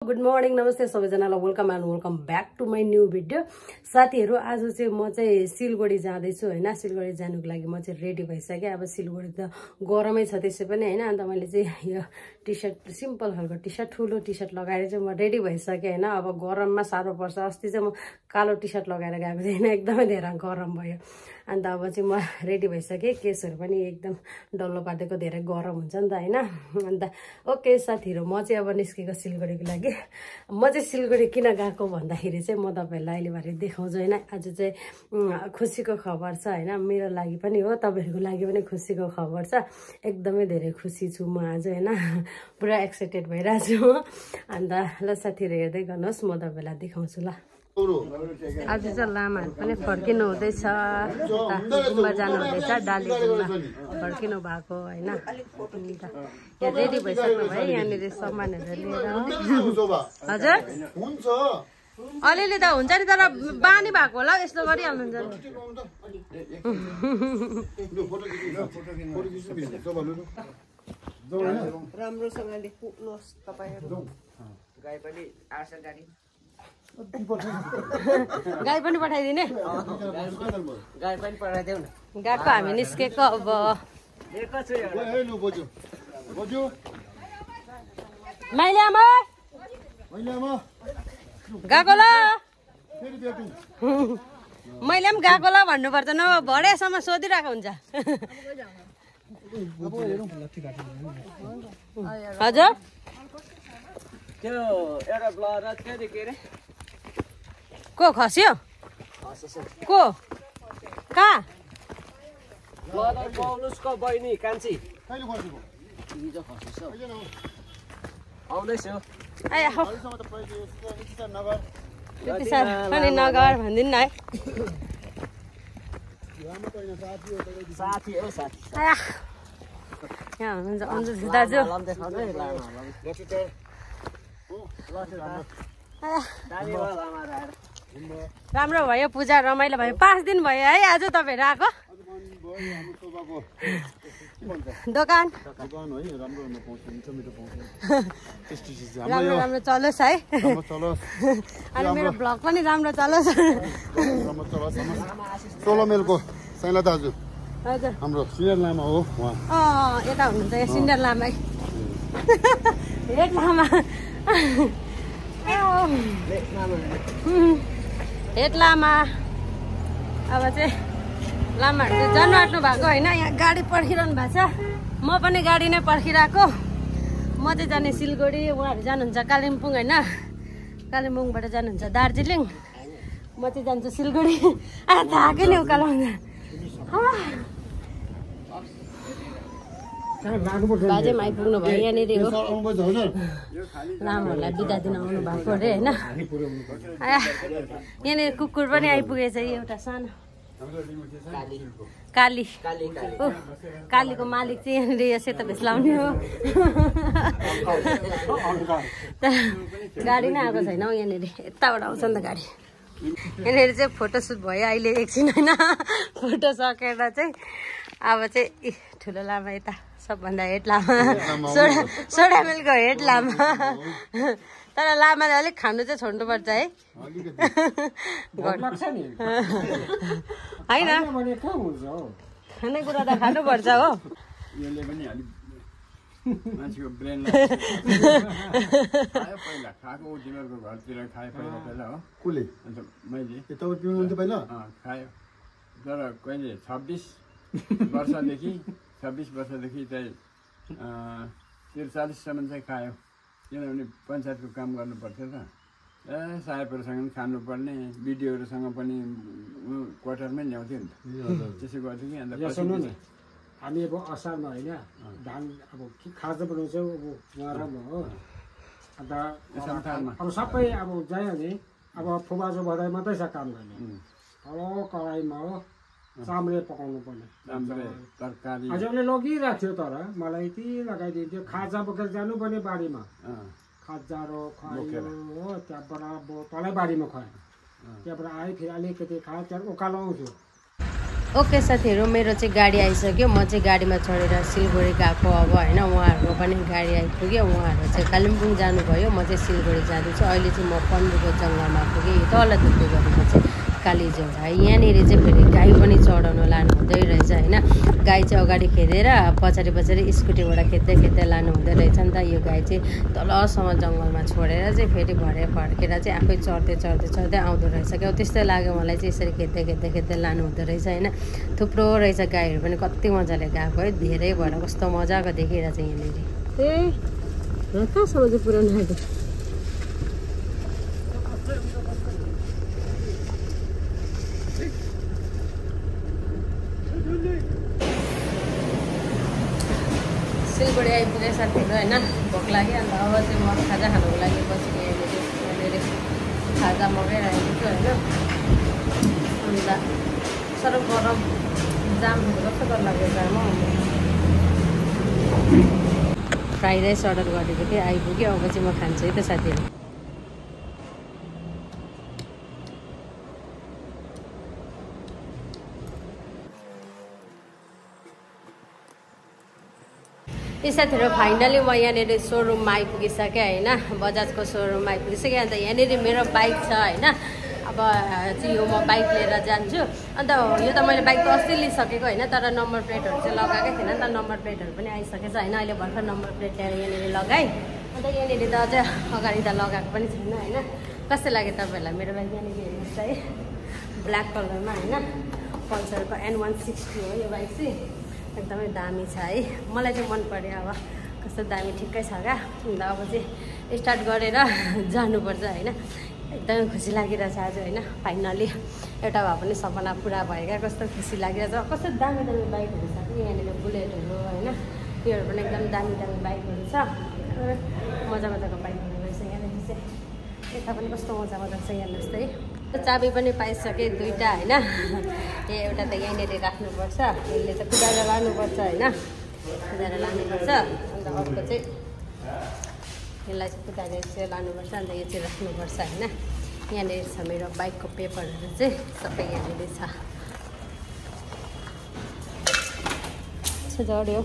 Good morning नमस्ते सबैजनालाई welcome and welcome back to my new video. साथीहरू आज चाहिँ म चाहिँ सिलगढी जाँदैछु होइन। सिलगढी जानुको लागि म चाहिँ रेडी भइसकेँ। अब सिलगढी त गरमै छ त्यसै पनि होइन। अन्त मैले चाहिँ यो टी सर्ट सिम्पल खालको टी सर्ट ठुलो टी सर्ट लगाएर चाहिँ म रेडी भइसकेँ होइन। अब गरममा साह्रो पर्छ। अस्ति चाहिँ म कालो टी सर्ट लगाएर गएको थिएँ होइन, एकदमै धेरै गरम भयो। अन्त अब चाहिँ म रेडी भइसकेँ। केसहरू पनि एकदम डल्लो पारिदिएको, धेरै गरम हुन्छ नि त होइन। अन्त ओके साथीहरू, म चाहिँ अब निस्केको सिलगढीको लागि। म चाहिँ सिलगढी किन गएको भन्दाखेरि चाहिँ म तपाईँहरूलाई अहिले भरे देखाउँछु होइन। आज चाहिँ खुसीको खबर छ होइन, मेरो लागि पनि हो, तपाईँहरूको लागि पनि खुसीको खबर छ। एकदमै धेरै खुसी छु म आज होइन, पुरा एक्साइटेड भइरहेको छु म। अन्त ल साथीहरू हेर्दै गर्नुहोस्, म तपाईँलाई देखाउँछु ल। आज चाहिँ लामाहरू पनि फर्किनु हुँदैछ, गुम्बा जानु हुँदैछ, डाली गुम्बा फर्किनु भएको होइन। अन्त यहाँ रेडी भइसक्नु भयो, यहाँनिर सामानहरू लिएर। हजुर अलिअलि त हुन्छ नि, तर बानी भएको होला, यस्तो गरिहाल्नुहुन्छ नि। राम्रोसँगले पुग्नुहोस् तपाईँहरू। गाई पनि आर्छ गाडी, गाई पनि पठाइदिने, गाई पनि पठाइदेऊ न। गएको हामी निस्केको अब माइली आमा गएको ल, मैले पनि गएको ल भन्नुपर्छ न, भरेसम्म सोधिरहेको हुन्छ। हजुर त्यो एउटा ब्लर के अरे को खस्यो को कहाँ? ब्लर पौलुसको बहिनी कान्छी आउँदैछु। त्यति साह्रो पनि नगर भनिदिनु न है। साथी हो साथी, यहाँ हुनुहुन्छ अन्जु दाजु। राम्रो भयो, पूजा रमाइलो भयो। 5 दिन भयो है आज तपाईँहरू आएको। दोकान राम्रो राम्रो चलोस् है, अनि मेरो ब्लग पनि राम्रो चलोस्। 16 माइलको साइला दाजु हजुर हाम्रो सिनियर लामा हो उहाँ। यता हुनुहुन्छ यहाँ सिनियर लामा, हेड लामा, हेड लामा। अब चाहिँ लामाहरू चाहिँ जानु आँट्नु भएको होइन। यहाँ गाडी पर्खिरहनु भएको छ, म पनि गाडी नै पर्खिरहेको। म चाहिँ जाने सिलगढी, उहाँहरू जानुहुन्छ कालिम्पोङ होइन। कालिम्पोङबाट जानुहुन्छ दार्जिलिङ, म चाहिँ जान्छु सिलगढी। थाके नि उकालो बाजे पनि आइपुग्नु भयो यहाँनिर हो। लामाहरूलाई बिदा दिन आउनु भएको अरे होइन। यहाँनिर कुकुर पनि आइपुगेछ, एउटा सानो काली। ओ कालीको मालिक चाहिँ यहाँनिर यो सेतो भेष लाउने हो। गाडी नै आएको छैन हौ यहाँनिर, यताबाट आउँछ नि त गाडी। यहाँनिर चाहिँ फोटोसुट भयो अहिले एकछिन होइन। फोटो सकेर चाहिँ अब चाहिँ ठुलो लामा यता, सबभन्दा हेड लामा, सोडा मिलको हेड लामा। तर लामाले अलिक खानु चाहिँ छोड्नुपर्छ है, होइन खानेकुरा त खानुपर्छ हो। मान्छेको ब्रेनलाई पहिला खाएको तिमीहरूको घरतिर खाएँ पहिला हो कसले? अन्त मैले तपाईँ पिउनुहुन्थ्यो पहिला? खायो, तर कहिले 26 वर्षदेखि 26 वर्षदेखि चाहिँ 43सम्म चाहिँ खायो। किनभने पञ्चायतको काम गर्नु पर्थ्यो त, साहेबहरूसँग पनि खानुपर्ने, बिडिओहरूसँग पनि क्वार्टरमै ल्याउँथ्यो नि त, त्यसो गर्थ्यो कि। अन्त हामी अब असारमा होइन धान अब खाजा बनाउँछौँ अब उहाँहरूमा हो। अन्त अब सबै अब जायो भने अब फुबाजो भदाइ मात्रै छ काम गर्ने। ठुलो कराईमा हो चाम्रे पकाउनु पर्ने, तरकारी हजुरले लगिरहेको थियो। तर मलाई यति लगाइदिन्थ्यो, खाजा बोकेर जानुपर्ने बारीमा, खाजारो खुवायो हो। त्यहाँबाट तलै बारीमा खुवायो, त्यहाँबाट आयो फेरि अलिकति खायो, त्यहाँबाट उकालो आउँथ्यो। ओके साथीहरू, मेरो चाहिँ गाडी आइसक्यो। म चाहिँ गाडीमा चढेर सिलगढी गएको अब होइन। उहाँहरूको पनि गाडी आइपुग्यो। उहाँहरू चाहिँ कालिम्पोङ जानुभयो, म चाहिँ सिलगढी जाँदैछु। अहिले चाहिँ म पन्बूको जङ्गलमा पुगेँ। यो तल देख्दै गरेको चाहिँ कालीझोडा। यहाँनिर चाहिँ फेरि गाई पनि चढाउनु लानु हुँदै रहेछ होइन। गाई चाहिँ अगाडि खेदेर पछाडि पछाडि स्कुटीबाट खेद्दै खेद्दै लानु हुँदै रहेछ नि त। यो गाई चाहिँ तलसम्म जङ्गलमा छोडेर चाहिँ फेरि भरे फर्केर चाहिँ आफै चढ्दै चढ्दै चढ्दै आउँदो रहेछ क्या। त्यस्तै लाग्यो मलाई चाहिँ, यसरी खेद्दै खेद्दै खेद्दै लानु हुँदो रहेछ होइन। थुप्रो रहेछ गाईहरू पनि, कति मजाले गएको है। धेरै भएर कस्तो मजाको देखिरहेछ यहाँनिर। ए कहाँसम्म चाहिँ पुऱ्याउनु आएको? सिलगढी आइपुगेँ साथीहरू होइन। भोक लाग्यो अन्त अब चाहिँ म खाजा खानुको लागि बसेको यहाँनिर खाजा मगाइरहेको छु होइन। अन्त साह्रो गरम जामहरू कस्तो डर लाग्यो जाममा। फ्राइड राइस अर्डर गरेको थिएँ, आइपुग्यो। अब चाहिँ म खान्छु है त साथीहरू। यो साथीहरू फाइनली म यहाँनिर सोरुममा आइपुगिसकेँ होइन। बजाजको सोरुममा आइपुगिसकेँ। अन्त यहाँनिर मेरो बाइक छ होइन। अब चाहिँ यो म बाइक लिएर जान्छु। अन्त यो त मैले बाइक त अस्ति लिइसकेको होइन, तर नम्बर प्लेटहरू चाहिँ लगाएकै थिएन नि त। नम्बर प्लेटहरू पनि आइसकेछ होइन। अहिले भर्खर नम्बर प्लेट ल्याएर यहाँनिर लगाएँ। अन्त यहाँनिर त अझै अगाडि त लगाएको पनि छैन होइन। कस्तो लाग्यो तपाईँहरूलाई मेरो बाइक? यहाँनिर हेर्नुहोस् है, ब्ल्याक कलरमा होइन। पल्सरको N160 हो यो बाइक चाहिँ। एकदमै दामी छ है, मलाई चाहिँ मन पर्यो। अब कस्तो दामी ठिक्कै छ क्या। अन्त अब चाहिँ स्टार्ट गरेर जानुपर्छ होइन। एकदमै खुसी लागिरहेछ आज होइन। फाइनली एउटा भए पनि सपना पुरा भयो क्या। कस्तो खुसी लागिरहेछ। कस्तो दामी दामी बाइकहरू छ कि यहाँनिर, बुलेटहरू होइन। त्योहरू पनि एकदम दामी दामी बाइकहरू छ। मजा मजाको बाइकहरू रहेछ यहाँनिर चाहिँ। यता पनि कस्तो मजा मजाको छ हेर्नुहोस् त है। चाबी पनि पाइसकेँ दुईवटा होइन। एउटा त यहाँनिर राख्नुपर्छ, यसले त कुदाएर लानुपर्छ होइन। कुदाएर लानुपर्छ। अन्त अर्को चाहिँ यसलाई चाहिँ कुदाएर यसो लानुपर्छ। अन्त यो चाहिँ राख्नुपर्छ होइन। यहाँनिर छ मेरो बाइकको पेपरहरू चाहिँ सबै यहाँनिर छ। जड्यो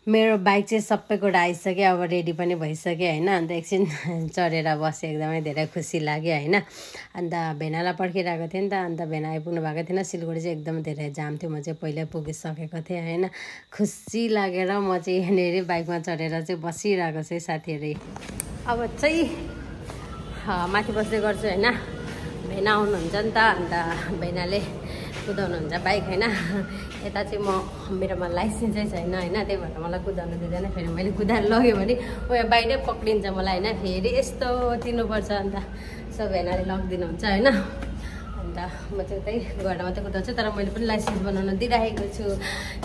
मेरो बाइक चाहिँ सबै कुरा आइसक्यो। अब रेडी पनि भइसक्यो होइन। अन्त एकछिन चढेर बसेँ, एकदमै धेरै खुसी लाग्यो होइन। अन्त भेनालाई पर्खिरहेको थिएँ नि त। अन्त भेना आइपुग्नु भएको थिएन। सिलगढी चाहिँ एकदम धेरै जाम थियो। म चाहिँ पहिल्यै पुगिसकेको थिएँ होइन। खुसी लागेर म चाहिँ यहाँनिर बाइकमा चढेर चाहिँ बसिरहेको छु साथीहरू। अब चाहिँ माथि बस्दै गर्छु होइन। भेना आउनुहुन्छ नि त। अन्त भेनाले कुदाउनुहुन्छ बाइक होइन। यता चाहिँ मेरोमा लाइसेन्स चाहिँ छैन होइन। त्यही भएर मलाई कुदाउनु दिँदैन। फेरि मैले कुदाएर लग्यो भने उयो बाइकै पक्रिन्छ मलाई होइन। फेरि यस्तो तिर्नुपर्छ। अन्त सो भेनाले लगिदिनुहुन्छ होइन। अन्त म चाहिँ त्यही गएर मात्रै कुदाउँछु। तर मैले पनि लाइसेन्स बनाउन दिइराखेको छु।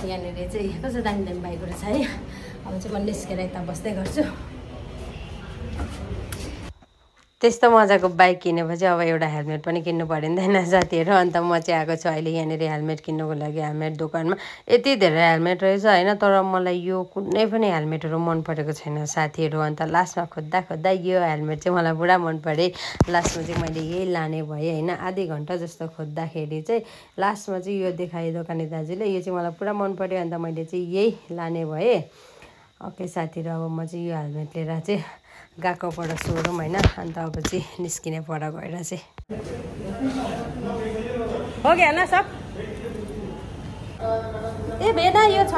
यहाँनिर चाहिँ कस्तो दामी दामी बाइकहरू छ है। अब चाहिँ म निस्केर यता बस्दै गर्छु। त्यस्तो मजाको बाइक किनेपछि अब एउटा हेलमेट पनि किन्नु परिँदैन साथीहरू। अन्त म चाहिँ आएको छु अहिले यहाँनिर हेलमेट किन्नुको लागि हेलमेट दोकानमा। यति धेरै हेलमेट रहेछ होइन। तर मलाई यो कुनै पनि हेलमेटहरू मन परेको छैन साथीहरू। अन्त लास्टमा खोज्दा खोज्दा यो हेलमेट चाहिँ मलाई पुरा मन पऱ्यो। लास्टमा चाहिँ मैले यही लाने भएँ होइन। आधी घन्टा जस्तो खोज्दाखेरि चाहिँ लास्टमा चाहिँ यो देखाएँ दोकाने दाजुले। यो चाहिँ मलाई पुरा मन पऱ्यो। अन्त मैले चाहिँ यही लाने भएँ। ओके साथीहरू, अब म चाहिँ यो हेलमेट लिएर चाहिँ गएको पर सोरुम होइन। अन्त अब चाहिँ निस्किने पर गएर चाहिँ हो गया ना सब। ए भेना यो छ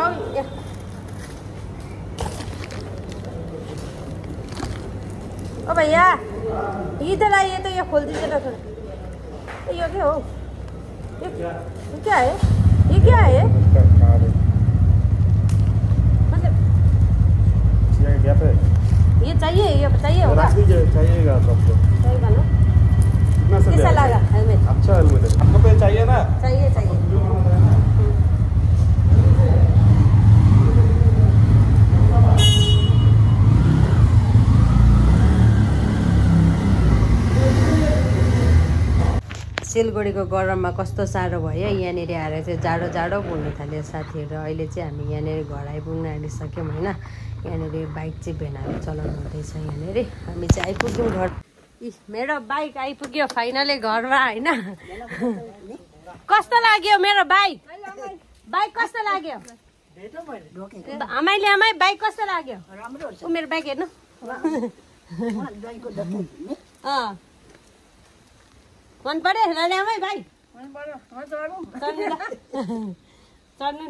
ओ भैया, इधर आइए तो ये खोल दीजिए ना थोड़ा। ये क्या हो? ये क्या है? ये क्या है? मतलब ये चाहिए, ये बताइए होगा? चाहिएगा सबको। चाहिएगा ना? कितना से कैसा लगा हेलमेट? अच्छा हेलमेट है। आपको तो चाहिए ना? चाहिए चाहिए। सिलगढीको गरममा कस्तो साह्रो भयो। यहाँनिर आएर चाहिँ जाडो जाडो बोल्नु थाल्यो साथीहरू। अहिले चाहिँ हामी यहाँनिर घर आइपुग्न आँटिसक्यौँ होइन। यहाँनिर बाइक चाहिँ भेनाले चलाउनु हुँदैछ यहाँनिर। हामी चाहिँ आइपुग्यौँ घर। मेरो बाइक आइपुग्यो फाइनली घरमा होइन। कस्तो लाग्यो मेरो बाइक बाइक कस्तो लाग्यो आमाई बाइक कस्तो लाग्यो ऊ मेरो बाइक हेर्नु मन पर्यो हेर्ने आमै बाइक चढ्नु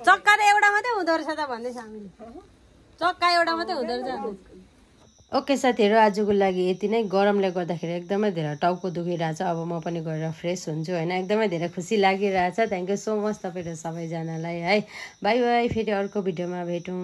चक्का त एउटा मात्रै हुँदो रहेछ त भन्दैछ हामीले चक्का एउटा मात्रै हुँदो रहेछ ओके साथीहरू आजको लागि यति नै गरमले गर्दाखेरि एकदमै धेरै टाउको दुखिरहेछ अब म पनि गएर फ्रेस हुन्छु होइन एकदमै धेरै खुसी लागिरहेछ थ्याङ्क यू सो मच तपाईँहरू सबैजनालाई है बाई बाई फेरि अर्को भिडियोमा भेटौँ